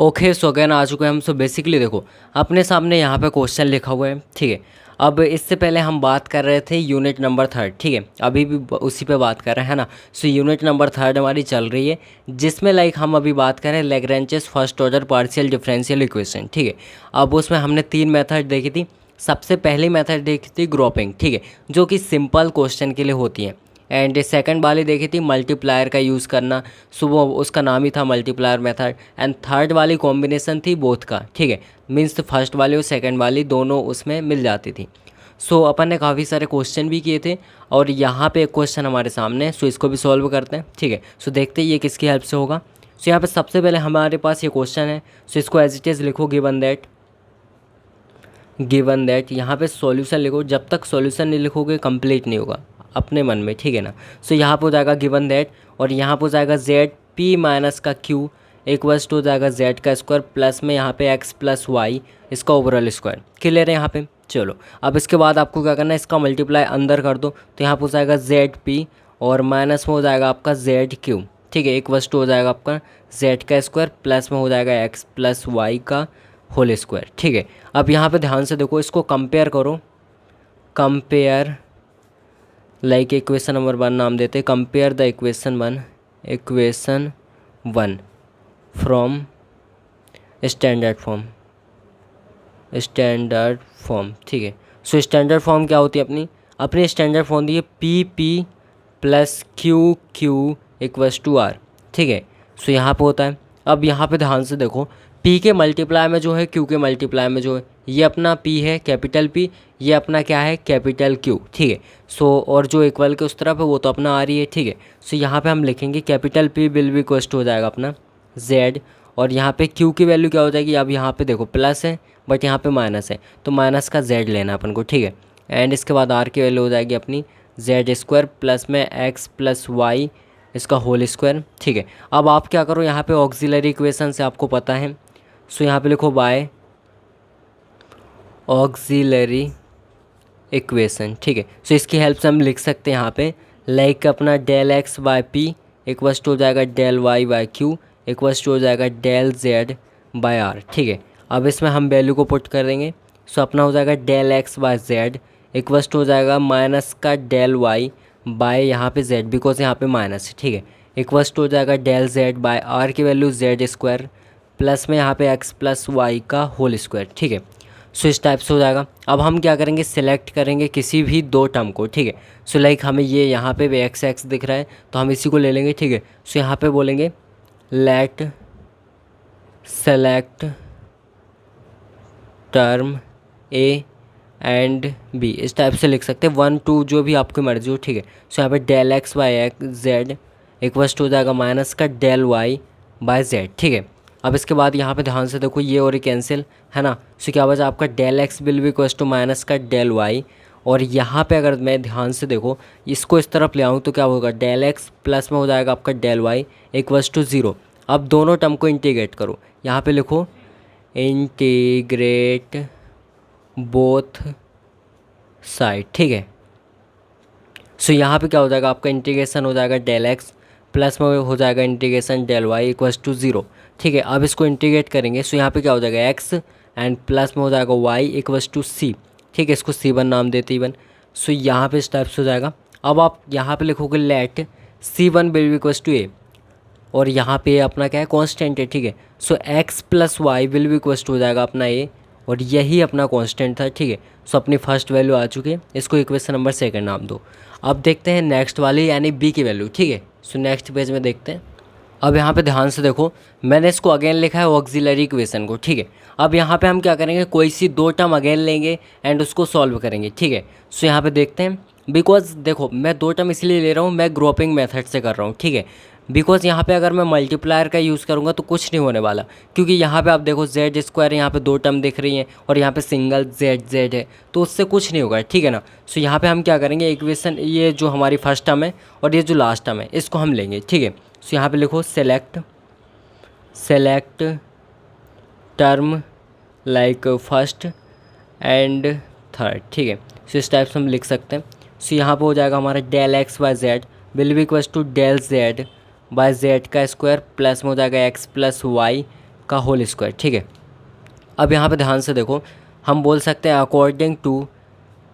Okay so again आ चुके हैं हम। सो बेसिकली देखो अपने सामने यहाँ पे क्वेश्चन लिखा हुआ है, ठीक है। अब इससे पहले हम बात कर रहे थे यूनिट नंबर थर्ड, ठीक है। अभी भी उसी पे बात कर रहे हैं ना। सो यूनिट नंबर थर्ड हमारी चल रही है, जिसमें लाइक हम अभी बात कर रहे हैं Lagrange's first order partial differential equation, ठीक है। अब उसमें हमने 3 मेथड देखी थी। सबसे पहली मेथड देखी थी ग्रुपिंग, ठीक है, जो कि सिंपल क्वेश्चन के लिए होती है। एंड सेकंड वाली देखी थी मल्टीप्लायर का यूज़ करना, सो वो उसका नाम ही था मल्टीप्लायर मेथड। एंड थर्ड वाली कॉम्बिनेशन थी बोथ का, ठीक है। मीन्स फर्स्ट वाली और सेकंड वाली दोनों उसमें मिल जाती थी। सो अपन ने काफ़ी सारे क्वेश्चन भी किए थे और यहाँ पे एक क्वेश्चन हमारे सामने है, सो इसको भी सॉल्व करते हैं, ठीक है। सो देखते हैं ये किसकी हेल्प से होगा। सो यहाँ पे सबसे पहले हमारे पास ये क्वेश्चन है, सो इसको एज इट इज़ लिखो गिवन दैट यहाँ पे सॉल्यूशन लिखो। जब तक सॉल्यूशन नहीं लिखोगे कंप्लीट नहीं होगा अपने मन में, ठीक है ना। सो यहाँ पर हो जाएगा गिवन दैट, और यहाँ पर हो जाएगा जेड पी माइनस का क्यू इक्वल्स टू हो जाएगा जेड का स्क्वायर प्लस में यहाँ पे एक्स प्लस वाई इसका ओवरऑल स्क्वायर। क्लियर है यहाँ पे। चलो अब इसके बाद आपको क्या करना है, इसका मल्टीप्लाई अंदर कर दो तो यहाँ पर हो जाएगा जेड पी और माइनस में हो जाएगा आपका जेड क्यू, ठीक है। इक्वल्स टू हो जाएगा आपका जेड का स्क्वायर प्लस में हो जाएगा एक्स प्लस वाई का होल स्क्वायर, ठीक है। अब यहाँ पे ध्यान से देखो, इसको कंपेयर करो। कंपेयर लाइक इक्वेशन नंबर 1 नाम देते, compare the equation one from standard form, ठीक है। सो स्टैंडर्ड फॉर्म क्या होती है अपनी स्टैंडर्ड फॉर्म दी है P P plus Q Q equals to R, ठीक है। सो यहाँ पे होता है। अब यहाँ पे ध्यान से देखो, पी के मल्टीप्लाई में जो है क्यू के मल्टीप्लाई में जो है, ये अपना पी है कैपिटल पी, ये अपना क्या है कैपिटल क्यू, ठीक है। सो और जो इक्वल के उस तरफ है वो तो अपना आ रही है, ठीक है। सो यहाँ पे हम लिखेंगे capital P will be equals हो जाएगा अपना जेड, और यहाँ पे क्यू की वैल्यू क्या हो जाएगी। अब यहाँ पे देखो प्लस है बट यहाँ पे माइनस है, तो माइनस का जेड लेना अपन को, ठीक है। एंड इसके बाद आर की वैल्यू हो जाएगी अपनी जेड स्क्वायर प्लस में एक्स प्लस वाई इसका होल स्क्वायर, ठीक है। अब आप क्या करो, यहाँ पे ऑक्सिलरी इक्वेशन से आपको पता है, सो यहाँ पे लिखो बाय ऑक्सिलरी इक्वेशन, ठीक है। सो इसकी हेल्प से हम लिख सकते हैं यहाँ पे लाइक अपना del X by P equals to हो जाएगा del Y by Q equals to हो जाएगा डेल जेड बाय आर, ठीक है। अब इसमें हम वैल्यू को पुट कर देंगे, सो अपना हो जाएगा del X by Z equals to हो जाएगा माइनस का डेल वाई बाय यहाँ पे जेड, बिकॉज यहाँ पे माइनस है, ठीक है। इक्वल्स टू हो जाएगा डेल जेड बाय आर की वैल्यू जेड स्क्वायर प्लस में यहाँ पे एक्स प्लस वाई का होल स्क्वायर, ठीक है। सो इस टाइप से हो जाएगा। अब हम क्या करेंगे, सिलेक्ट करेंगे किसी भी दो टर्म को, ठीक है। सो लाइक हमें ये यहाँ पे भी एक्स एक्स दिख रहा है तो हम इसी को ले लेंगे, ठीक है। सो यहाँ पे बोलेंगे let select term A and B, इस टाइप से लिख सकते हैं 1 2 जो भी आपकी मर्जी हो, ठीक है। सो यहाँ पे del X by X Z equals to हो जाएगा माइनस का डेल वाई बाय जेड, ठीक है। अब इसके बाद यहाँ पे ध्यान से देखो ये और ये कैंसिल है ना। सो क्या बचा आपका del X will be equals to minus का डेल वाई, और यहाँ पे अगर मैं ध्यान से देखो इसको इस तरफ ले आऊँ तो क्या होगा, डेल एक्स प्लस में हो जाएगा आपका डेल वाई इक्वल्स टू 0। अब दोनों टर्म को इंटीग्रेट करो, यहाँ पे लिखो इंटीग्रेट बोथ साइड, ठीक है। सो यहाँ पे क्या हो जाएगा, आपका इंटीग्रेशन हो जाएगा डेल एक्स प्लस में हो जाएगा integration del Y equals to 0, ठीक है। अब इसको इंटीग्रेट करेंगे, सो यहाँ पे क्या हो जाएगा एक्स एंड प्लस में हो जाएगा वाई इक्वल्स टू सी, ठीक है। इसको C1 नाम देते इवन। सो यहाँ पे इस टाइप से हो जाएगा। अब आप यहाँ पे लिखोगे let C1 will be equals to a, और यहाँ पे अपना क्या है कांस्टेंट है, ठीक है। So x plus Y will be equals to हो जाएगा अपना ए, और यही अपना कांस्टेंट था, ठीक है। सो अपनी फर्स्ट वैल्यू आ चुकी है, इसको इक्वेशन नंबर 2 नाम दो। अब देखते हैं नेक्स्ट वाली यानी बी की वैल्यू, ठीक है। सो नेक्स्ट पेज में देखते हैं। अब यहाँ पे ध्यान से देखो, मैंने इसको अगेन लिखा है ऑक्सिलरी इक्वेशन को, ठीक है। अब यहाँ पे हम क्या करेंगे, कोई सी दो टर्म अगेन लेंगे एंड उसको सॉल्व करेंगे, ठीक है। सो यहाँ पे देखते हैं, बिकॉज देखो मैं दो टर्म इसलिए ले रहा हूँ, मैं ग्रुपिंग मेथड से कर रहा हूँ, ठीक है। बिकॉज यहाँ पे अगर मैं मल्टीप्लायर का यूज़ करूँगा तो कुछ नहीं होने वाला, क्योंकि यहाँ पे आप देखो जेड स्क्वायर यहाँ पे दो टर्म दिख रही हैं और यहाँ पे सिंगल जेड जेड है, तो उससे कुछ नहीं होगा, ठीक है ना। सो यहाँ पे हम क्या करेंगे, इक्वेशन ये जो हमारी फर्स्ट टर्म है और ये जो लास्ट टर्म है इसको हम लेंगे, ठीक है। सो यहाँ पे लिखो select term like first and third, ठीक है। सो इस टाइप से हम लिख सकते हैं। सो यहाँ पे हो जाएगा हमारा del X by Z will be equals to del Z by Z का स्क्वायर प्लस में हो जाएगा एक्स प्लस वाई का होल स्क्वायर, ठीक है। अब यहाँ पे ध्यान से देखो, हम बोल सकते हैं अकॉर्डिंग टू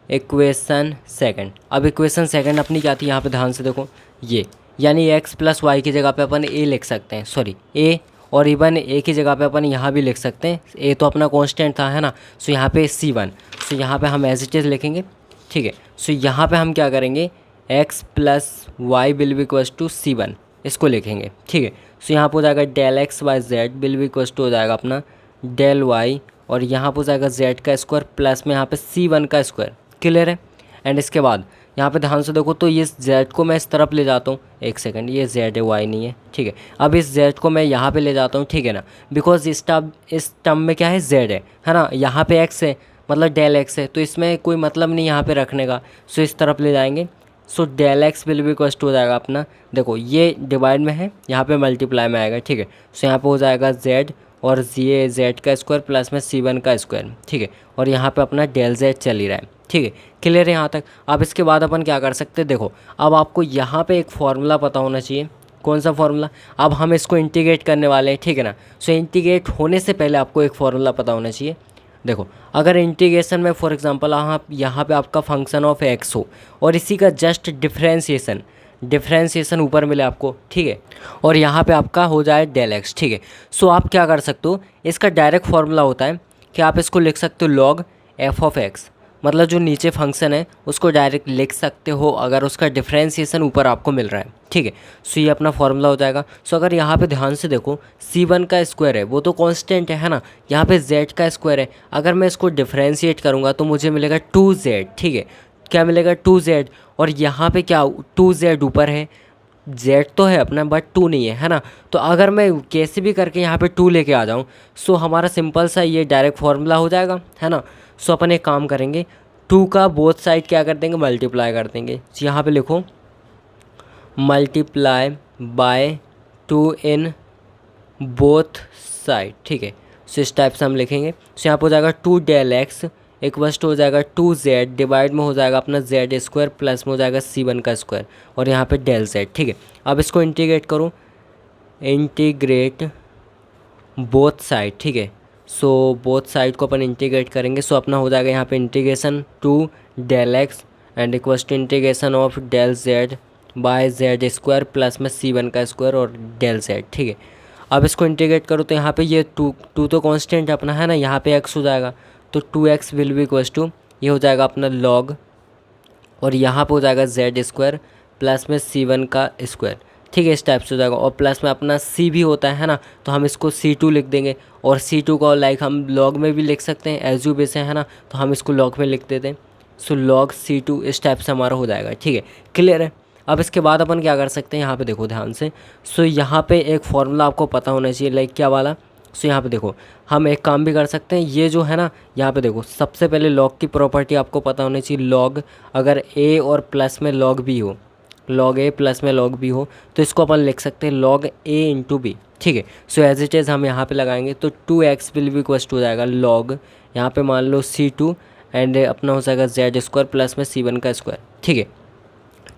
इक्वेशन सेकंड। अब इक्वेशन सेकंड अपनी क्या थी, यहाँ पे ध्यान से देखो, ये यानी एक्स प्लस वाई की जगह पे अपन ए लिख सकते हैं, सॉरी ए, और इवन ए की जगह पे अपन यहाँ भी लिख सकते हैं, ए तो अपना कांस्टेंट था, है ना। सो यहाँ पे C1, सो यहाँ पे हम एज इट इज़ लिखेंगे, ठीक है। सो यहाँ पे हम क्या करेंगे, X plus Y will be equals to C1, इसको लिखेंगे, ठीक है। सो यहाँ पर हो जाएगा del X by Z will be equals to हो जाएगा अपना डेल वाई, और यहाँ पर हो जाएगा जेड का स्क्वायर प्लस में यहाँ पे C1 का स्क्वायर। क्लियर है। एंड इसके बाद यहाँ पे ध्यान से देखो, तो ये z को मैं इस तरफ ले जाता हूँ, एक सेकंड, ये z है y नहीं है, ठीक है। अब इस z को मैं यहाँ पे ले जाता हूँ, ठीक है ना, बिकॉज इस टर्म में क्या है, z है ना, यहाँ पे x है, मतलब डेल x है, तो इसमें कोई मतलब नहीं यहाँ पे रखने का। सो इस तरफ ले जाएंगे, so del X will be equal to हो जाएगा अपना, देखो ये डिवाइड में है, यहाँ पे मल्टीप्लाई में आएगा, ठीक है। सो यहाँ पे हो जाएगा z और ये z का स्क्वायर प्लस में C1 का स्क्वायर, ठीक है। और यहाँ पे अपना डेल z चल ही रहा है, ठीक है। क्लियर है यहाँ तक। अब इसके बाद अपन क्या कर सकते हैं, देखो अब आपको यहाँ पे एक फार्मूला पता होना चाहिए। कौन सा फार्मूला, अब हम इसको इंटीग्रेट करने वाले हैं, ठीक है ना। सो इंटीग्रेट होने से पहले आपको एक फार्मूला पता होना चाहिए। देखो अगर इंटीग्रेशन में फॉर एग्जांपल आप यहाँ पे आपका फंक्शन ऑफ एक्स हो और इसी का जस्ट डिफ्रेंशिएशन ऊपर मिले आपको, ठीक है, और यहाँ पे आपका हो जाए डेल एक्स, ठीक है। सो आप क्या कर सकते हो, इसका डायरेक्ट फार्मूला होता है कि आप इसको लिख सकते हो लॉग एफ ऑफ एक्स, मतलब जो नीचे फंक्शन है उसको डायरेक्ट लिख सकते हो अगर उसका डिफ्रेंशिएशन ऊपर आपको मिल रहा है, ठीक है। सो ये अपना फार्मूला हो जाएगा। सो अगर यहाँ पे ध्यान से देखो, C1 का स्क्वायर है वो तो कांस्टेंट है ना, यहाँ पे Z का स्क्वायर है, अगर मैं इसको डिफ्रेंशिएट करूँगा तो मुझे मिलेगा 2Z, ठीक है। क्या मिलेगा, 2Z, और यहाँ पे क्या 2Z ऊपर है, Z तो है अपना बट 2 नहीं है ना। तो अगर मैं कैसे भी करके यहाँ पे 2 लेके आ जाऊँ, सो हमारा सिंपल सा ये डायरेक्ट फार्मूला हो जाएगा, है ना। सो अपन एक काम करेंगे, 2 का बोथ साइड क्या कर देंगे, मल्टीप्लाई कर देंगे। यहाँ पे लिखो multiply by 2 in both side, ठीक है। सो इस टाइप से हम लिखेंगे। सो यहाँ पे हो जाएगा 2 डेल एक्स इक्वल्स टू हो जाएगा 2Z डिवाइड में हो जाएगा अपना Z स्क्वायर प्लस में हो जाएगा C1 का स्क्वायर और यहाँ पे डेल Z, ठीक है। अब इसको इंटीग्रेट करो, इंटीग्रेट बोथ साइड, ठीक है। सो बोथ साइड को अपन इंटीग्रेट करेंगे। सो अपना हो जाएगा यहाँ पे integration 2 del X and equals to integration of del Z by Z square plus में C1 का स्क्वायर और डेल Z, ठीक है। अब इसको इंटीग्रेट करो तो यहाँ पे ये 2 तो कांस्टेंट अपना है ना, यहाँ पे x हो जाएगा, तो 2x will be equals to ये हो जाएगा अपना लॉग, और यहाँ पे हो जाएगा Z स्क्वायर प्लस में C1 का स्क्वायर, ठीक है। इस टाइप से हो जाएगा, और प्लस में अपना C भी होता है ना, तो हम इसको C2 लिख देंगे, और C2 को लाइक हम लॉग में भी लिख सकते हैं, एज यू बेस है ना, तो हम इसको लॉग में लिख देते हैं। सो लॉग C2 इस टाइप से हमारा हो जाएगा, ठीक है। क्लियर है। अब इसके बाद अपन क्या कर सकते हैं, यहाँ पे देखो ध्यान से। सो यहाँ पे एक फार्मूला आपको पता होना चाहिए, लाइक क्या वाला। सो यहाँ पे देखो हम एक काम भी कर सकते हैं, ये जो है ना, यहाँ पे देखो सबसे पहले लॉग की प्रॉपर्टी आपको पता होनी चाहिए। लॉग अगर a और प्लस में लॉग b हो, लॉग a प्लस में लॉग b हो, तो इसको अपन लिख सकते हैं लॉग a इंटू बी, ठीक है। सो एज इट इज़ हम यहाँ पे लगाएंगे तो 2x will be equals to हो जाएगा लॉग, यहाँ पे मान लो C2 एंड अपना हो जाएगा Z स्क्वायर प्लस में C1 का स्क्वायर, ठीक है।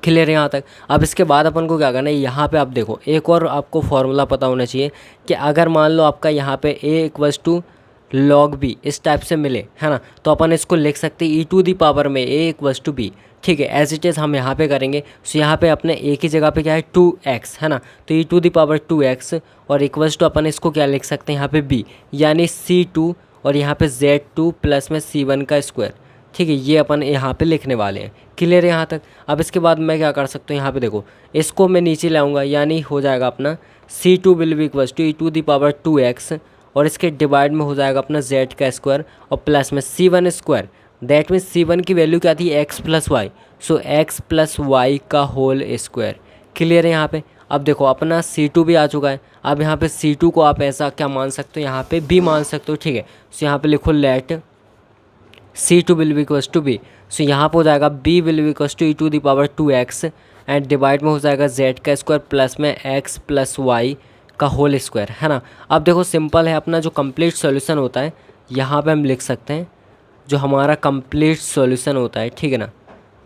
क्लियर है यहाँ तक। अब इसके बाद अपन को क्या करना है, यहाँ पे आप देखो एक और आपको फार्मूला पता होना चाहिए कि अगर मान लो आपका यहाँ पे a equals to log b इस टाइप से मिले, है ना, तो अपन इसको लिख सकते हैं e टू दी पावर में a इक्वल्स टू b, ठीक है। एज इट इज़ हम यहाँ पे करेंगे। सो यहाँ पे अपने a की जगह पे क्या है 2x, है ना, तो e to the power 2x और इक्वल्स टू अपन इसको क्या लिख सकते हैं यहाँ पे b, यानी C2 और यहाँ पे Z2 प्लस में C1 का स्क्वायर, ठीक है। ये अपन यहाँ पे लिखने वाले हैं। क्लियर है यहाँ तक। अब इसके बाद मैं क्या कर सकता हूँ, यहाँ पे देखो इसको मैं नीचे लाऊंगा, यानी हो जाएगा अपना C2 will be equals to E to the power 2x और इसके डिवाइड में हो जाएगा अपना Z का स्क्वायर और प्लस में C1 square. That means C1 की वैल्यू क्या थी, x प्लस वाई, सो x प्लस वाई का होल स्क्वायर। क्लियर है यहाँ पे। अब देखो अपना C2 भी आ चुका है। अब यहाँ पे C2 को आप ऐसा क्या मान सकते हो, यहाँ पे b मान सकते हो, ठीक है। सो यहाँ पे लिखो let C2 will be equals to b। So यहाँ पे हो जाएगा b will be equals to E to the power 2x and divide में हो जाएगा z का स्क्वायर प्लस में x प्लस वाई का होल स्क्वायर, है ना। अब देखो सिंपल है, अपना जो कंप्लीट सॉल्यूशन होता है यहाँ पे हम लिख सकते हैं, जो हमारा कंप्लीट सॉल्यूशन होता है, ठीक है ना,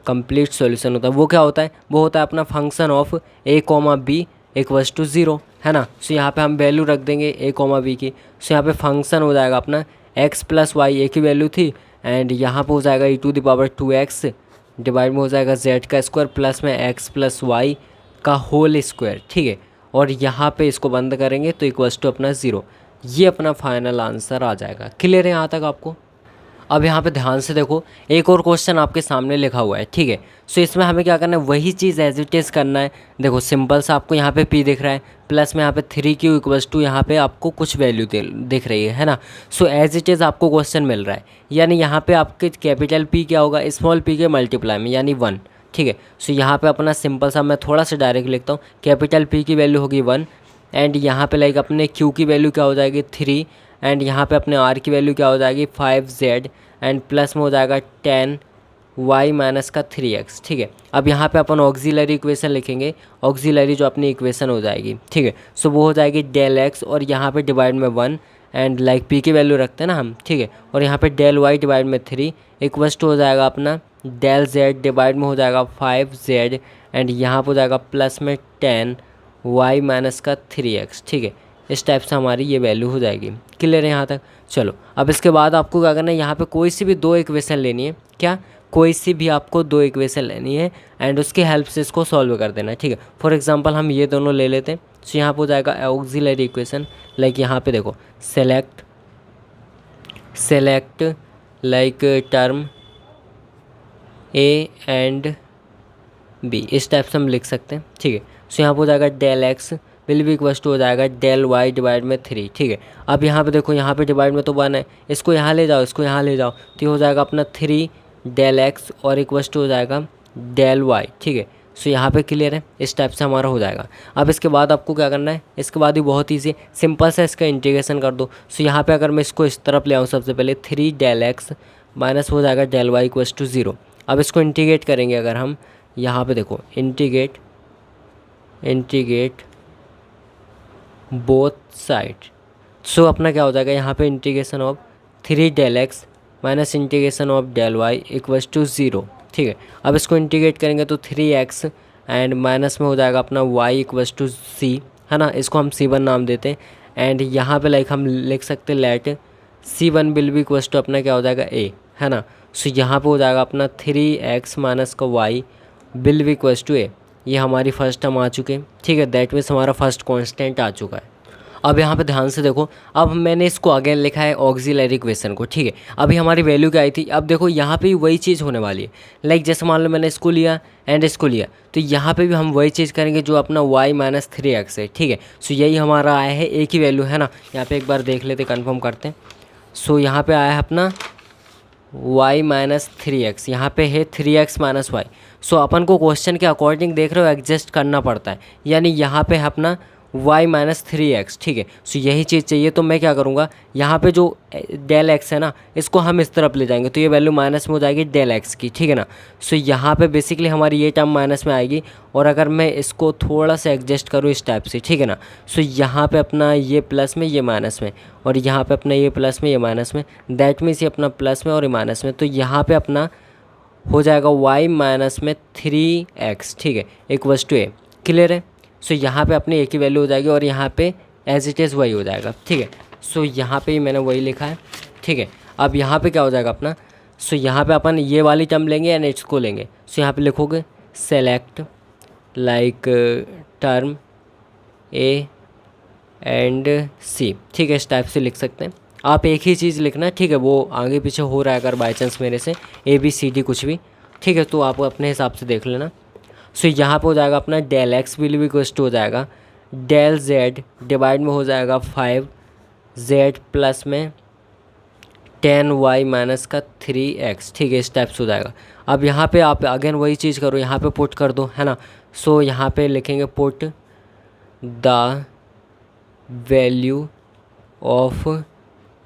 कंप्लीट सॉल्यूशन होता है वो क्या होता है, वो होता है अपना function of a, b equals to 0, है ना। सो यहाँ पे हम वैल्यू रख देंगे a कॉमा b की। सो यहाँ पे फंक्शन हो जाएगा अपना x प्लस वाई, a की वैल्यू थी, एंड यहाँ पे हो जाएगा e⁻²x डिवाइड में हो जाएगा z का स्क्वायर प्लस में x प्लस वाई का होल स्क्वायर, ठीक है। और यहाँ पे इसको बंद करेंगे तो इक्वल्स टू अपना 0। ये अपना फाइनल आंसर आ जाएगा। क्लियर है यहाँ तक आपको? अब यहाँ पे ध्यान से देखो, एक और क्वेश्चन आपके सामने लिखा हुआ है, ठीक है। सो इसमें हमें क्या करना है, वही चीज़ एज इट इज़ करना है। देखो सिंपल सा आपको यहाँ पे p दिख रहा है, प्लस में यहाँ पे 3q इक्वल्स टू यहाँ पे आपको कुछ वैल्यू दिख रही है ना। सो एज इट इज़ आपको क्वेश्चन मिल रहा है, यानी यहाँ पे आपके कैपिटल P क्या होगा, स्मॉल p के मल्टीप्लाई में, यानी 1, ठीक है। सो यहाँ पे अपना सिंपल सा मैं थोड़ा सा डायरेक्ट लिखता हूँ, कैपिटल P की वैल्यू होगी 1, एंड यहाँ पे लाइक अपने Q की वैल्यू क्या हो जाएगी 3, एंड यहाँ पे अपने R की वैल्यू क्या हो जाएगी 5z, एंड प्लस में हो जाएगा 10y माइनस का 3x, ठीक है। अब यहाँ पे अपन ऑक्सिलरी इक्वेशन लिखेंगे, ऑक्सिलरी जो अपनी इक्वेशन हो जाएगी, ठीक है। सो वो हो जाएगी डेल x और यहाँ पे डिवाइड में 1, एंड लाइक p की वैल्यू रखते हैं ना हम, ठीक है। और यहाँ पे डेल y डिवाइड में 3 इक्वल्स टू हो जाएगा अपना डेल z डिवाइड में हो जाएगा 5z, एंड यहाँ पर हो जाएगा प्लस में 10y माइनस का 3x, ठीक है। इस टाइप से हमारी ये वैल्यू हो जाएगी। क्लियर है यहाँ तक? चलो अब इसके बाद आपको क्या करना है, यहाँ पे कोई सी भी 2 इक्वेशन लेनी है, क्या कोई सी भी आपको 2 इक्वेशन लेनी है, एंड उसकी हेल्प से इसको सॉल्व कर देना है, ठीक है। फॉर एग्जांपल हम ये दोनों ले लेते हैं। सो यहाँ पे हो जाएगा ऑक्सिलरी इक्वेशन, लाइक यहाँ पे देखो select like term a and b, इस टाइप से हम लिख सकते हैं, ठीक है। सो यहाँ पे हो जाएगा डेल x विल भी इक्वल्स टू हो जाएगा डेल y डिवाइड में 3, ठीक है। अब यहाँ पे देखो, यहाँ पे डिवाइड में तो 1 है, इसको यहाँ ले जाओ, इसको यहाँ ले जाओ, तो ये हो जाएगा अपना 3 डेल x और इक्वल्स टू हो जाएगा डेल y, ठीक है। सो यहाँ पे क्लियर है, इस टाइप से हमारा हो जाएगा। अब इसके बाद आपको क्या करना है, इसके बाद ही बहुत ईजी सिंपल सा इसका इंटीग्रेशन कर दो। सो यहाँ पे अगर मैं इसको इस तरफ ले आऊँ, सबसे पहले 3 डेल x माइनस हो जाएगा डेल y इक्वल्स टू 0। अब इसको इंटीग्रेट करेंगे अगर हम, यहाँ पे देखो इंटीग्रेट बोथ साइड। सो अपना क्या हो जाएगा, यहाँ पे integration of 3 del X minus integration of del Y equals to 0, ठीक है। अब इसको इंटीग्रेट करेंगे तो 3x एंड माइनस में हो जाएगा अपना y इक्वल्स टू c, है ना। इसको हम c1 नाम देते हैं, एंड यहाँ पे लाइक हम लिख सकते हैं लेट c1 विल भी इक्वल्स टू अपना क्या हो जाएगा a, है ना। सो यहाँ पे हो जाएगा अपना 3x माइनस का y विल भी इक्वल्स टू a। ये हमारी फर्स्ट टर्म आ चुके हैं, ठीक है। दैट मीन्स हमारा फर्स्ट कांस्टेंट आ चुका है। अब यहाँ पे ध्यान से देखो, अब मैंने इसको अगेन लिखा है ऑक्सिलरी इक्वेशन को, ठीक है। अभी हमारी वैल्यू क्या आई थी, अब देखो यहाँ पे भी वही चीज़ होने वाली है। लाइक जैसे मान लो मैंने इसको लिया एंड इसको लिया, तो यहाँ पे भी हम वही चीज़ करेंगे जो अपना y माइनस 3x है, ठीक है। सो यही हमारा आया है, एक ही वैल्यू है ना। यहाँ पे एक बार देख लेते, कन्फर्म करते हैं। सो यहाँ पे आया है अपना y माइनस 3x, यहाँ पे है 3x माइनस वाई। सो अपन को क्वेश्चन के अकॉर्डिंग देख रहे हो एडजस्ट करना पड़ता है, यानी यहाँ पे है अपना y माइनस 3x, ठीक है। सो यही चीज़ चाहिए, तो मैं क्या करूँगा, यहाँ पे जो डेल x है ना, इसको हम इस तरफ ले जाएंगे, तो ये वैल्यू माइनस में हो जाएगी डेल x की, ठीक है ना। सो यहाँ पे बेसिकली हमारी ये टर्म माइनस में आएगी, और अगर मैं इसको थोड़ा सा एडजस्ट करूँ इस टाइप से, ठीक है ना। सो यहाँ पे अपना ये प्लस में, ये माइनस में, और यहाँ पे अपना ये प्लस में, ये माइनस में, दैट मीन्स ये अपना प्लस में और ये माइनस में, तो यहाँ पे अपना हो जाएगा y माइनस में 3x, ठीक है, इक्वल्स टू a। क्लियर है? सो यहाँ पे अपनी a की वैल्यू हो जाएगी, और यहाँ पे एज इट इज़ वही हो जाएगा, ठीक है। सो यहाँ पे मैंने वही लिखा है, ठीक है। अब यहाँ पे क्या हो जाएगा अपना, सो यहाँ पे अपन ये वाली टर्म लेंगे एंड इसको लेंगे। सो यहाँ पे लिखोगे select like term a and c, ठीक है। इस टाइप से लिख सकते हैं आप, एक ही चीज़ लिखना है, ठीक है। वो आगे पीछे हो रहा है अगर बाई चांस मेरे से ABCD कुछ भी, ठीक है, तो आप अपने हिसाब से देख लेना। सो यहाँ पे हो जाएगा अपना डेल x विल भी इक्वल्स टू हो जाएगा डेल z डिवाइड में हो जाएगा 5z प्लस में 10y माइनस का 3x, ठीक है। इस टाइप से हो जाएगा। अब यहाँ पे आप अगेन वही चीज़ करो, यहाँ पे पुट कर दो, है ना। सो यहाँ पे लिखेंगे put the value of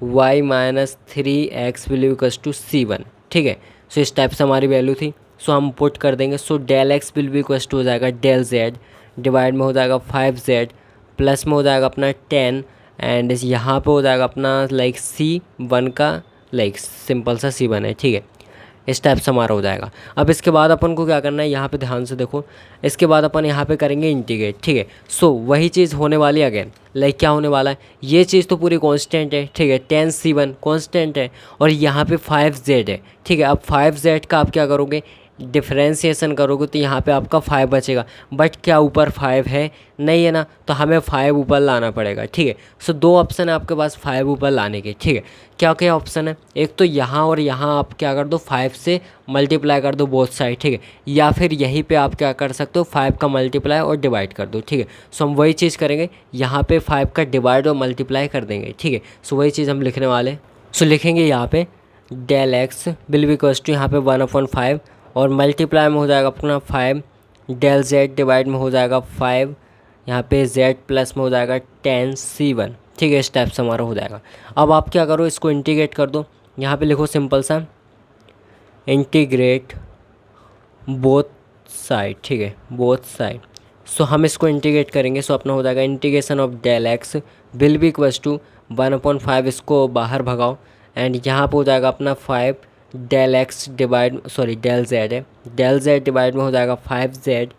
y minus 3x will equals to c1, ठीक है। सो इस टाइप से हमारी वैल्यू थी, सो हम पुट कर देंगे। सो डेल x विल भी इक्वल्स टू हो जाएगा डेल z डिवाइड में हो जाएगा 5z प्लस में हो जाएगा अपना 10, एंड यहाँ पे हो जाएगा अपना लाइक c1 का लाइक सिंपल सा c1 है, ठीक है। इस टाइप से हमारा हो जाएगा। अब इसके बाद अपन को क्या करना है, यहाँ पे ध्यान से देखो, इसके बाद अपन यहाँ पे करेंगे इंटीग्रेट, ठीक है। सो वही चीज़ होने वाली है अगेन, लाइक क्या होने वाला है, ये चीज़ तो पूरी कांस्टेंट है, ठीक है, tan C1 कांस्टेंट है और यहाँ पे 5z है, ठीक है। अब 5z का आप क्या करोगे, डिफ्रेंशिएशन करोगे तो यहाँ पे आपका 5 बचेगा, बट क्या ऊपर 5 है, नहीं है ना, तो हमें 5 ऊपर लाना पड़ेगा, ठीक है। सो दो ऑप्शन है आपके पास 5 ऊपर लाने के, ठीक है। क्या क्या ऑप्शन है, एक तो यहाँ और यहाँ आप क्या कर दो, 5 से मल्टीप्लाई कर दो बोथ साइड, ठीक है, या फिर यहीं पे आप क्या कर सकते हो, 5 का मल्टीप्लाई और डिवाइड कर दो, ठीक है। सो हम वही चीज़ करेंगे, यहाँ पे 5 का डिवाइड और मल्टीप्लाई कर देंगे, ठीक है। सो वही चीज़ हम लिखने वाले। सो लिखेंगे यहाँ पे del X will be equals to यहाँ पे 1/5 और मल्टीप्लाई में हो जाएगा अपना 5, डेल जेड डिवाइड में हो जाएगा 5, यहाँ पे z प्लस में हो जाएगा tan C1, ठीक है। इस टाइप से हमारा हो जाएगा। अब आप क्या करो, इसको इंटीग्रेट कर दो, यहाँ पे लिखो सिंपल सा इंटीग्रेट बोथ साइड, ठीक है, बोथ साइड। सो हम इसको इंटीग्रेट करेंगे, सो अपना हो जाएगा integration of del X will be equals to 1/5, इसको बाहर भगाओ एंड यहाँ पे हो जाएगा अपना 5 del X divide del Z है, डेल जेड डिवाइड में हो जाएगा 5z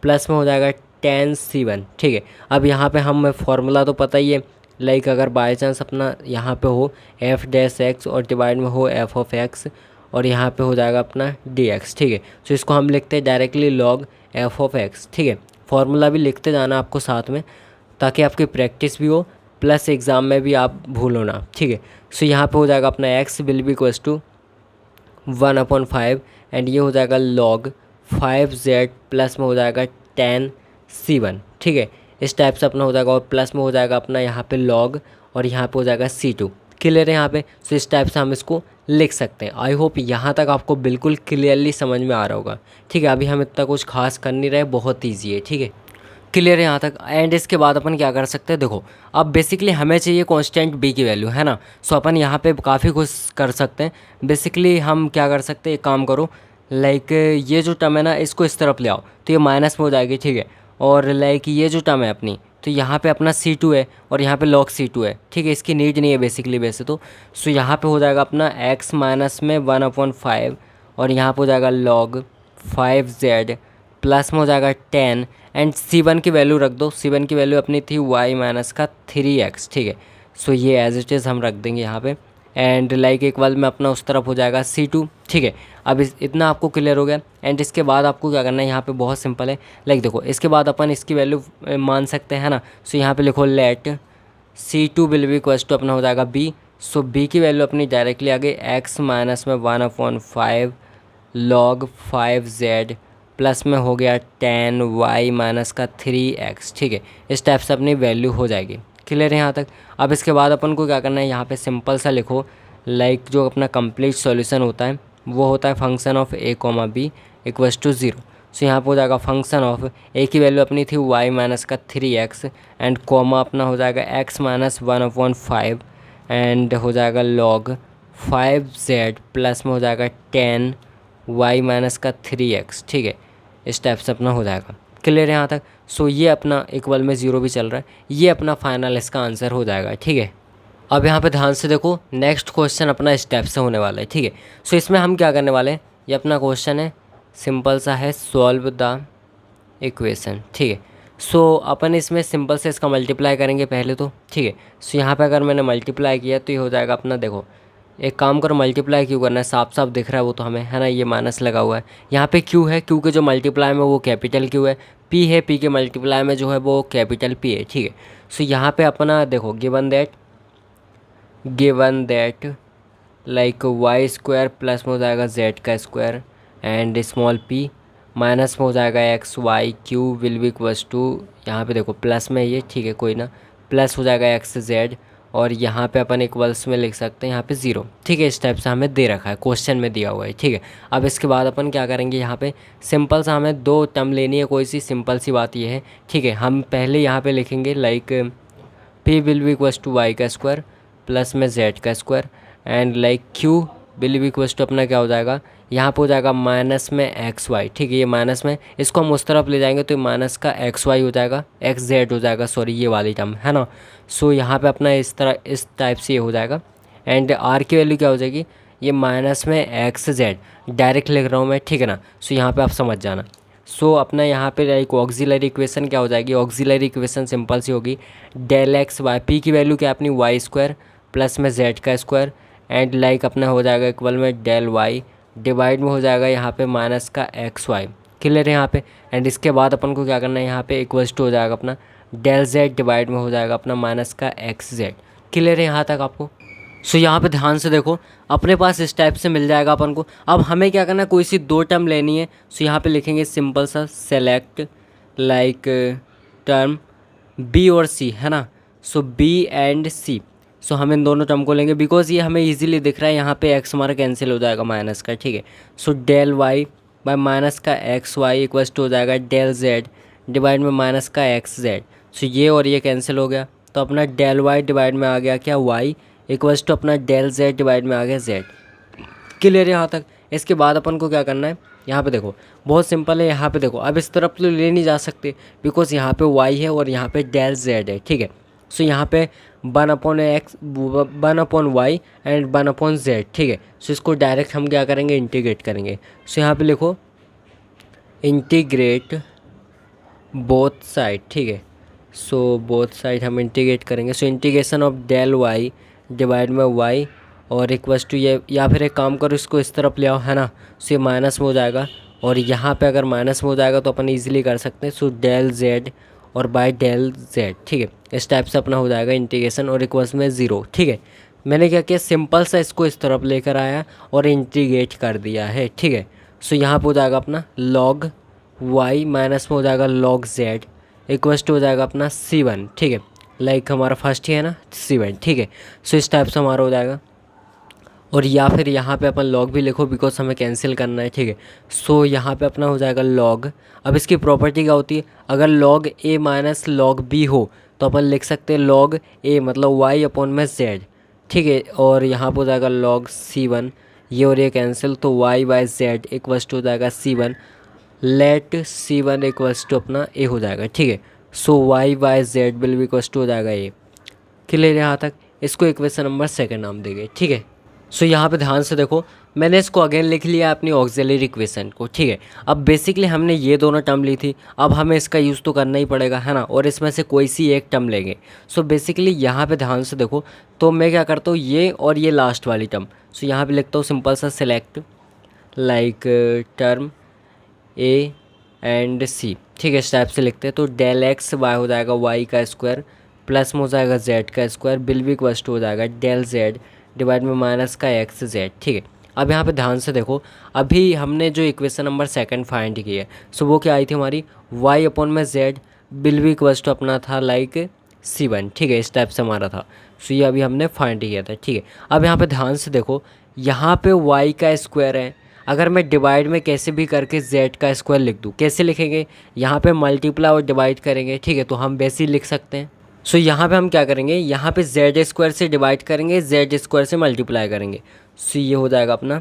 प्लस में हो जाएगा tan C1, ठीक है। अब यहाँ पे हम फॉर्मूला तो पता ही है, लाइक अगर बाई चांस अपना यहाँ पे हो f' और डिवाइड में हो f(x) और यहाँ पे हो जाएगा अपना dx, ठीक है। तो इसको हम लिखते हैं डायरेक्टली log f(x), ठीक है। फॉर्मूला भी लिखते जाना आपको साथ में, ताकि आपकी प्रैक्टिस भी हो प्लस एग्ज़ाम में भी आप भूलो ना, ठीक है। सो यहाँ पे हो जाएगा अपना x will be equals to 1/5 and ये हो जाएगा log 5z प्लस में हो जाएगा tan C1, ठीक है। इस टाइप से अपना हो जाएगा और प्लस में हो जाएगा अपना यहाँ पे log और यहाँ पे हो जाएगा C2, क्लियर है यहाँ पे। सो इस टाइप से हम इसको लिख सकते हैं। आई होप यहाँ तक आपको बिल्कुल क्लियरली समझ में आ रहा होगा, ठीक है। अभी हम इतना कुछ खास कर नहीं रहे, बहुत ईजी है, ठीक है, क्लियर है यहाँ तक। एंड इसके बाद अपन क्या कर सकते हैं, देखो अब बेसिकली हमें चाहिए कांस्टेंट b की वैल्यू, है ना। सो अपन यहाँ पे काफ़ी कुछ कर सकते हैं। बेसिकली हम क्या कर सकते हैं, एक काम करो, लाइक ये जो टर्म है ना, इसको इस तरफ ले आओ तो ये माइनस में हो जाएगी, ठीक है। और लाइक ये जो टर्म है अपनी, तो यहाँ पे अपना C2 है और यहाँ पे log C2 है, ठीक है। इसकी नीड नहीं है बेसिकली वैसे तो। सो यहाँ पे हो जाएगा अपना x माइनस में 1/5 और यहाँ पे हो जाएगा log 5z प्लस में हो जाएगा 10 एंड C1 की वैल्यू रख दो। C1 की वैल्यू अपनी थी y माइनस का 3x, ठीक है। सो ये एज इट इज़ हम रख देंगे यहाँ पे एंड लाइक एक बार में अपना उस तरफ हो जाएगा C2, ठीक है। अब इतना आपको क्लियर हो गया। एंड इसके बाद आपको क्या करना है, यहाँ पे बहुत सिंपल है, लाइक देखो इसके बाद अपन इसकी वैल्यू मान सकते हैं ना। सो यहाँ पे लिखो let C2 will be equals to अपना हो जाएगा b। सो b की वैल्यू अपनी डायरेक्टली आ गई x माइनस में 1/5 log 5z प्लस में हो गया tan y माइनस का 3x, ठीक है। इस टाइप से अपनी वैल्यू हो जाएगी, क्लियर है यहाँ तक। अब इसके बाद अपन को क्या करना है, यहाँ पे सिंपल सा लिखो, लाइक जो अपना कंप्लीट सॉल्यूशन होता है वो होता है function of a, b equals to 0। So यहाँ पे हो जाएगा फंक्शन ऑफ a की वैल्यू अपनी थी y माइनस का 3x एंड कॉमा अपना हो जाएगा x माइनस 1/5 एंड हो जाएगा log 5z प्लस में हो जाएगा tan y माइनस का 3x, ठीक है। इस टाइप से अपना हो जाएगा, क्लियर है यहाँ तक। सो ये अपना इक्वल में 0 भी चल रहा है, ये अपना फाइनल इसका आंसर हो जाएगा, ठीक है। अब यहाँ पे ध्यान से देखो, नेक्स्ट क्वेश्चन अपना स्टेप से होने वाला है, ठीक है। सो इसमें हम क्या करने वाले हैं, ये अपना क्वेश्चन है, सिंपल सा है, सॉल्व द इक्वेशन, ठीक है। सो अपन इसमें सिंपल से इसका मल्टीप्लाई करेंगे पहले तो, ठीक है। सो यहाँ पे अगर मैंने मल्टीप्लाई किया तो ये हो जाएगा अपना, देखो एक काम करो, मल्टीप्लाई क्यों करना है, साफ साफ दिख रहा है वो तो हमें, है ना। ये माइनस लगा हुआ है, यहाँ पे क्यू है, क्यू के जो मल्टीप्लाई में वो कैपिटल क्यू है, पी है, पी के मल्टीप्लाई में जो है वो कैपिटल पी है, ठीक है। सो यहाँ पे अपना देखो given that like Y square plus में हो जाएगा जेड का square and small P minus में हो जाएगा X Y Q will be equals to, यहाँ पे देखो प्लस में ये, ठीक है, कोई ना, प्लस हो जाएगा एक्स जेड और यहाँ पे अपन इक्वल्स में लिख सकते हैं यहाँ पे 0, ठीक है। इस टाइप से हमें दे रखा है, क्वेश्चन में दिया हुआ है, ठीक है। अब इसके बाद अपन क्या करेंगे, यहाँ पे सिंपल सा हमें 2 टर्म लेनी है, कोई सी सिंपल सी बात ये है, ठीक है। हम पहले यहाँ पे लिखेंगे like p will be equals to Y का स्क्वायर प्लस में z का square and like q will be equals to अपना क्या हो जाएगा, यहाँ पे हो जाएगा माइनस में एक्स वाई, ठीक है। ये माइनस में, इसको हम उस तरफ ले जाएंगे तो माइनस का एक्स वाई हो जाएगा, एक्स जेड हो जाएगा, सॉरी ये वाली टर्म, है ना। सो यहाँ पे अपना इस तरह इस टाइप से ये हो जाएगा एंड आर की वैल्यू क्या हो जाएगी, ये माइनस में एक्स जेड डायरेक्ट लिख रहा हूँ मैं, ठीक है ना। सो यहाँ पे आप समझ जाना। सो अपना यहाँ पे एक ऑक्सिलरी इक्वेशन क्या हो जाएगी, ऑक्सिलरी इक्वेशन सिंपल सी होगी, डेल एक्स वाई, पी की वैल्यू क्या अपनी वाई स्क्वायर प्लस में जेड का स्क्वायर एंड लाइक अपना हो जाएगा इक्वल में डेल वाई डिवाइड में हो जाएगा यहाँ पे माइनस का एक्स वाई। क्लियर है यहाँ पे। एंड इसके बाद अपन को क्या करना है, यहाँ पे इक्वल्स टू हो जाएगा अपना डेल जेड डिवाइड में हो जाएगा अपना माइनस का एक्स जेड। क्लियर है यहाँ तक आपको। सो यहाँ पे ध्यान से देखो, अपने पास इस टाइप से मिल जाएगा अपन को। अब हमें क्या करना है, कोई सी दो टर्म लेनी है। सो यहाँ पे लिखेंगे सिंपल सा सेलेक्ट लाइक टर्म बी और सी, है ना। सो बी एंड सी, सो हम इन दोनों टर्म को लेंगे बिकॉज ये हमें इजीली दिख रहा है, यहाँ पे एक्स हमारा कैंसिल हो जाएगा माइनस का, ठीक है। So del Y by minus का एक्स वाई इक्वल्स टू हो जाएगा डेल जेड डिवाइड में माइनस का एक्स जेड। सो ये और ये कैंसिल हो गया, तो अपना डेल वाई डिवाइड में आ गया क्या वाई इक्वल्स टू अपना डेल जेड डिवाइड में आ गया जेड। क्लियर है यहाँ तक। इसके बाद अपन को क्या करना है, यहाँ पे देखो बहुत सिंपल है। यहाँ पे देखो अब इस तरफ तो ले नहीं जा सकते बिकॉज यहाँ पे वाई है और यहाँ पे डेल जेड है, ठीक है। सो यहाँ पे 1/x 1/y एंड 1/z, ठीक है। सो इसको डायरेक्ट हम क्या करेंगे, इंटीग्रेट करेंगे। सो यहाँ पे लिखो इंटीग्रेट बोथ साइड, ठीक है। सो बोथ साइड हम इंटीग्रेट करेंगे। So integration of del Y divide में वाई और इक्वल्स टू ये, या फिर एक काम करो इसको इस तरफ ले आओ, है ना। सो ये माइनस में हो जाएगा और यहाँ पे अगर माइनस में हो जाएगा तो अपन इजीली कर सकते हैं। सो डेल जेड और बाय डेल जेड, ठीक है। इस टाइप से अपना हो जाएगा इंटीग्रेशन और इक्वल्स में 0, ठीक है। मैंने क्या किया, सिंपल सा इसको इस तरफ लेकर आया और इंटीग्रेट कर दिया है, ठीक है। सो यहाँ पे हो जाएगा अपना लॉग वाई माइनस में हो जाएगा लॉग जेड इक्वल्स टू हो जाएगा अपना C1, ठीक है। लाइक हमारा फर्स्ट ही है ना C1, ठीक है। सो इस टाइप से हमारा हो जाएगा। और या फिर यहाँ पे अपन लॉग भी लिखो बिकॉज हमें कैंसिल करना है, ठीक है। सो यहाँ पे अपना हो जाएगा लॉग। अब इसकी प्रॉपर्टी क्या होती है, अगर लॉग ए माइनस लॉग बी हो तो अपन लिख सकते हैं लॉग ए मतलब वाई अपॉन में जेड, ठीक है। और यहाँ पर हो जाएगा लॉग C1, ये और ये कैंसिल, तो Y by Z equals to हो जाएगा C1 late C1 equals to अपना ए हो जाएगा, ठीक है। So y by Z will be equals to हो जाएगा ए। क्लियर यहाँ तक। इसको इक्वेशन नंबर 2 नाम देंगे, ठीक है। सो यहाँ पे ध्यान से देखो, मैंने इसको अगेन लिख लिया अपनी ऑक्सिलरी इक्वेशन को, ठीक है। अब बेसिकली हमने ये दोनों टर्म ली थी, अब हमें इसका यूज़ तो करना ही पड़ेगा, है ना। और इसमें से कोई सी एक टर्म लेंगे। सो बेसिकली यहाँ पे ध्यान से देखो, तो मैं क्या करता हूँ, ये और ये लास्ट वाली टर्म। सो यहाँ पे लिखता हूँ सिंपल सा select like term A and c, ठीक है। इस टाइप से लिखते हैं। तो डेल एक्स वाई हो जाएगा वाई का स्क्वायर प्लस में हो जाएगा जेड का स्क्वायर बिल भी इक्वल्स टू हो जाएगा डेल जेड डिवाइड में माइनस का एक्स जेड, ठीक है। अब यहाँ पे ध्यान से देखो, अभी हमने जो इक्वेशन नंबर 2 फाइंड की है, सो वो क्या आई थी हमारी वाई अपॉन में जेड बिल भी इक्वल्स टू अपना था लाइक C1, ठीक है। इस टाइप से हमारा था। सो ये अभी हमने फाइंड किया था, ठीक है। अब यहाँ पे ध्यान से देखो, यहाँ पे वाई का स्क्वायर है, अगर मैं डिवाइड में कैसे भी करके जेड का स्क्वायर लिख दूँ, कैसे लिखेंगे, यहाँ पे मल्टीप्लाई और डिवाइड करेंगे, ठीक है। तो हम वैसे ही लिख सकते हैं। सो यहाँ पे हम क्या करेंगे, यहाँ पे जेड स्क्वायर से डिवाइड करेंगे, जेड स्क्वायर से मल्टीप्लाई करेंगे। सो ये हो जाएगा अपना,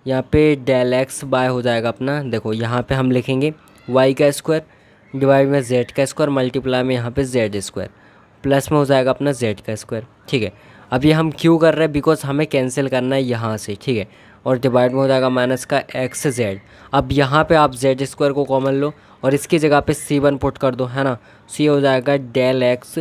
यहाँ पे डेल एक्स बाय हो जाएगा अपना, देखो यहाँ पे हम लिखेंगे वाई का स्क्वायर डिवाइड में जेड का स्क्वायर मल्टीप्लाई में यहाँ पे जेड स्क्वायर प्लस में हो जाएगा अपना जेड का स्क्वायर, ठीक है। अब ये हम क्यों कर रहे हैं, बिकॉज हमें कैंसिल करना है यहाँ से, ठीक है। और डिवाइड में हो जाएगा माइनस का एक्स जेड। अब यहाँ पे आप जेड स्क्वायर को कॉमन लो और इसकी जगह पे C1 पुट कर दो, है ना। सो ये हो जाएगा डेल एक्स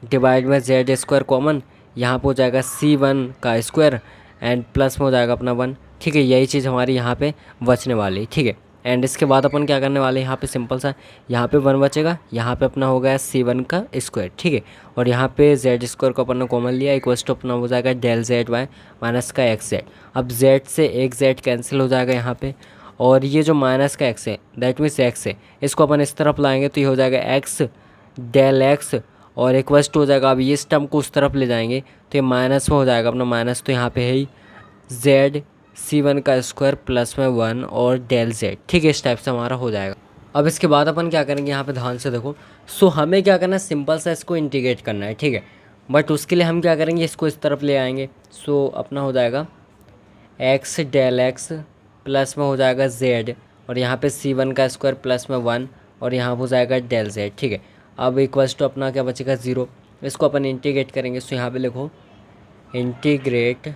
डिवाइड में जेड स्क्वायर कॉमन, यहाँ पे हो जाएगा C1 का स्क्वायर एंड प्लस में हो जाएगा अपना 1, ठीक है। यही चीज़ हमारी यहाँ पे बचने वाली, ठीक है। एंड इसके बाद अपन क्या करने वाले हैं, यहाँ पे सिंपल सा यहाँ पे 1 बचेगा, यहाँ पे अपना हो गया C1 का स्क्वायर, ठीक है। और यहाँ पे जेड स्क्वायर को अपन ने कॉमन लिया इक्वल्स टू अपना हो जाएगा डेल जेड वाई माइनस का एक्स जेड। अब जेड से एक जेड कैंसिल हो जाएगा यहाँ पे, और ये जो माइनस का एक्स है दैट मीन्स एक्स है, इसको अपन इस तरफ लाएंगे तो ये हो जाएगा एक्स डेल एक्स और इक्वल्स टू हो जाएगा, अब ये इस टर्म को उस तरफ ले जाएंगे तो ये माइनस में हो जाएगा अपना, माइनस तो यहाँ पे है ही जेड C1 का स्क्वायर प्लस में 1 और डेल जेड, ठीक है। इस टाइप से हमारा हो जाएगा। अब इसके बाद अपन क्या करेंगे, यहाँ पे ध्यान से देखो। सो हमें क्या करना है, सिंपल सा इसको इंटीग्रेट करना है, ठीक है। बट उसके लिए हम क्या करेंगे, इसको इस तरफ ले आएंगे। सो अपना हो जाएगा एक्स डेल एक्स प्लस में हो जाएगा जेड और यहाँ पे C1 का स्क्वायर प्लस में 1 और यहाँ हो जाएगा डेल जेड, ठीक है। अब इक्वल्स टू अपना क्या बचेगा 0, इसको अपन इंटीग्रेट करेंगे। सो यहाँ पे लिखो इंटीग्रेट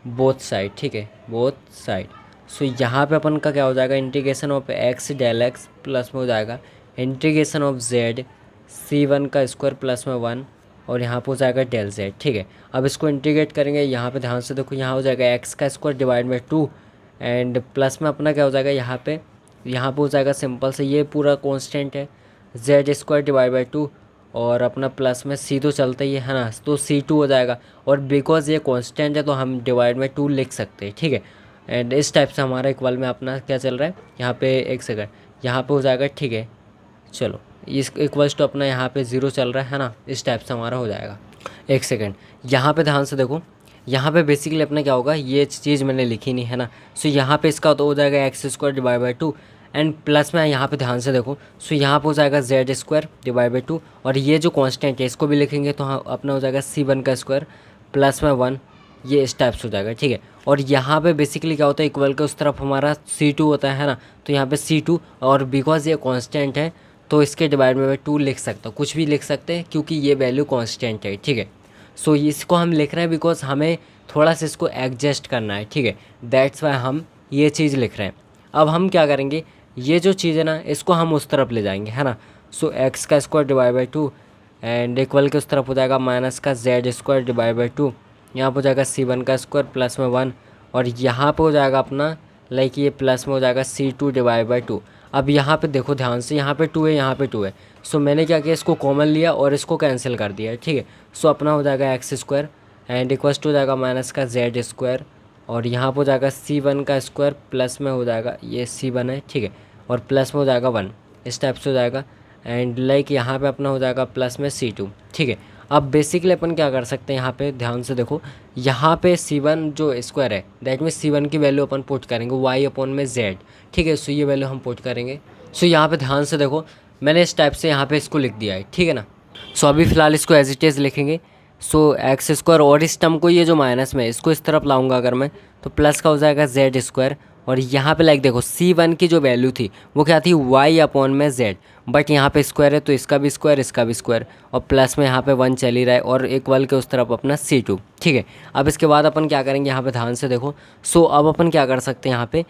बोथ साइड, ठीक है, बोथ साइड। सो यहाँ पे अपन का क्या हो जाएगा, integration of X del X plus में हो जाएगा इंटीग्रेशन ऑफ जेड C1 का स्क्वायर प्लस में 1 और यहाँ पे हो जाएगा डेल जेड, ठीक है। अब इसको इंटीग्रेट करेंगे, यहाँ पे ध्यान से देखो, यहाँ हो जाएगा एक्स का square divide by 2 and plus में अपना क्या हो जाएगा, यहाँ पे हो जाएगा सिंपल से, ये पूरा कांस्टेंट है, जेड स्क्वायर डिवाइड बाई 2 और अपना प्लस में सी तो चलता ही है ना, तो C2 हो जाएगा। और बिकॉज ये कांस्टेंट है तो हम डिवाइड बाई 2 लिख सकते हैं, ठीक है। एंड इस टाइप से हमारा इक्वल में अपना क्या चल रहा है, यहाँ पे एक सेकंड, यहाँ पे हो जाएगा, ठीक है। चलो इस इक्वल्स टू अपना यहाँ पे 0 चल रहा है ना, इस टाइप से हमारा हो जाएगा। एक सेकंड, यहाँ पे ध्यान से देखो, यहाँ पे बेसिकली अपना क्या होगा, ये चीज़ मैंने लिखी नहीं है ना। सो यहाँ पे इसका तो हो जाएगा X square divide by 2 and plus में यहाँ पे ध्यान से देखो, सो यहाँ पे हो जाएगा जेड स्क्वायर डिवाइड बाई 2 और ये जो कांस्टेंट है इसको भी लिखेंगे तो हाँ अपना हो जाएगा C1 का स्क्वायर प्लस में 1, ये इस टाइप से हो जाएगा, ठीक है। और यहाँ पे बेसिकली क्या होता है, इक्वल के उस तरफ हमारा C2 होता है ना, तो यहाँ पे C2 और बिकॉज ये कांस्टेंट है तो इसके डिवाइड में 2 लिख सकता हूँ, कुछ भी लिख सकते हैं क्योंकि ये वैल्यू कांस्टेंट है, ठीक है। सो इसको हम लिख रहे हैं बिकॉज हमें थोड़ा सा इसको एडजस्ट करना है, ठीक है, दैट्स वाई हम ये चीज़ लिख रहे हैं। अब हम क्या करेंगे, ये जो चीज़ है ना इसको हम उस तरफ ले जाएंगे, है ना। सो एक्स का square divide by 2 and equal के उस तरफ हो जाएगा माइनस का जेड स्क्वायर डिवाइड बाई 2, यहाँ पर हो जाएगा C1 का स्क्वायर प्लस में 1 और यहाँ पे हो जाएगा अपना लाइक ये प्लस में हो जाएगा C2 डिवाइड बाई 2। अब यहाँ पे देखो ध्यान से, यहाँ पे 2 है, यहाँ पे 2 है। सो मैंने क्या किया, इसको कॉमन लिया और इसको कैंसिल कर दिया, ठीक है। सो अपना हो जाएगा X square and equals to हो जाएगा माइनस का जेड स्क्वायर और यहाँ पर हो जाएगा C1 का स्क्वायर प्लस में हो जाएगा ये C1 है, ठीक है, और प्लस में हो जाएगा 1, इस टाइप से हो जाएगा एंड लाइक यहाँ पे अपना हो जाएगा प्लस में C2, ठीक है। अब बेसिकली अपन क्या कर सकते हैं, यहाँ पे ध्यान से देखो, यहाँ पे C1 जो स्क्वायर है दैट मीन C1 की वैल्यू अपन पुट करेंगे y अपॉन में z, ठीक है। सो ये वैल्यू हम पुट करेंगे। सो यहाँ पे ध्यान से देखो, मैंने इस टाइप से यहाँ पे इसको लिख दिया है, ठीक है ना। सो अभी फ़िलहाल इसको एज इट इज़ लिखेंगे। सो एक्स स्क्वायर और इस टर्म को, ये जो माइनस में इसको इस तरफ लाऊंगा अगर मैं, तो प्लस का हो जाएगा जेड स्क्वायर और यहाँ पे लाइक देखो C1 की जो वैल्यू थी वो क्या थी, y अपॉन में z, बट यहाँ पे स्क्वायर है तो इसका भी स्क्वायर इसका भी स्क्वायर और प्लस में यहाँ पे 1 चल ही रहा है और इक्वल के उस तरफ अपना C2, ठीक है। अब इसके बाद अपन क्या करेंगे, यहाँ पे ध्यान से देखो। सो अब अपन क्या कर सकते हैं, यहाँ पे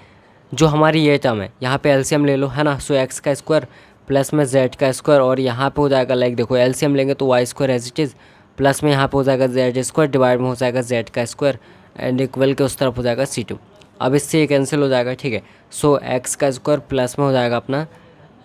जो हमारी ये टर्म है यहाँ पे एलसीएम ले लो, है ना। सो एक्स का स्क्वायर प्लस में जेड का स्क्वायर और यहाँ पे हो जाएगा लाइक देखो एलसीएम लेंगे तो Y square as it is plus में यहाँ पे हो जाएगा जेड स्क्वायर डिवाइड में हो जाएगा जेड का स्क्वायर एंड इक्वल के उस तरफ हो जाएगा C2। अब इससे ये कैंसिल हो जाएगा, ठीक है। सो एक्स का स्क्वायर प्लस में हो जाएगा अपना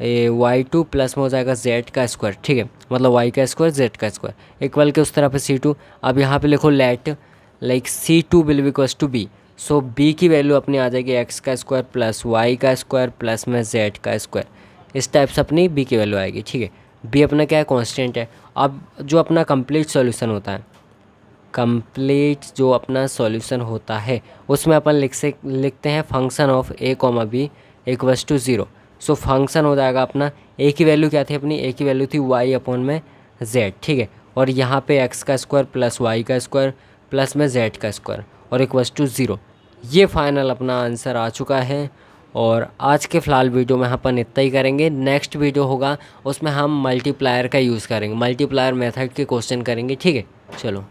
y2 प्लस में हो जाएगा z का स्क्वायर, ठीक है, मतलब y का स्क्वायर z का स्क्वायर इक्वल के उस तरफ है C2। अब यहाँ पे लिखो let like C2 will be equals to b। So b की वैल्यू अपनी आ जाएगी एक्स का स्क्वायर प्लस y का स्क्वायर प्लस में z का स्क्वायर, इस टाइप से अपनी b की वैल्यू आएगी, ठीक है। b अपना क्या है, कॉन्स्टेंट है। अब जो अपना कंप्लीट सॉल्यूशन होता है, कंप्लीट जो अपना सॉल्यूशन होता है उसमें अपन लिखते हैं function of a comma B equals to 0। So function हो जाएगा अपना a की वैल्यू क्या थी, अपनी a की वैल्यू थी y अपॉन में z, ठीक है, और यहाँ पे x का स्क्वायर प्लस y का स्क्वायर प्लस में z का स्क्वायर और इक्वल्स टू 0। ये फाइनल अपना आंसर आ चुका है। और आज के फ़िलहाल वीडियो में अपन इतना ही करेंगे। नेक्स्ट वीडियो होगा उसमें हम मल्टीप्लायर का यूज़ करेंगे, मल्टीप्लायर मेथड के क्वेश्चन करेंगे, ठीक है। चलो।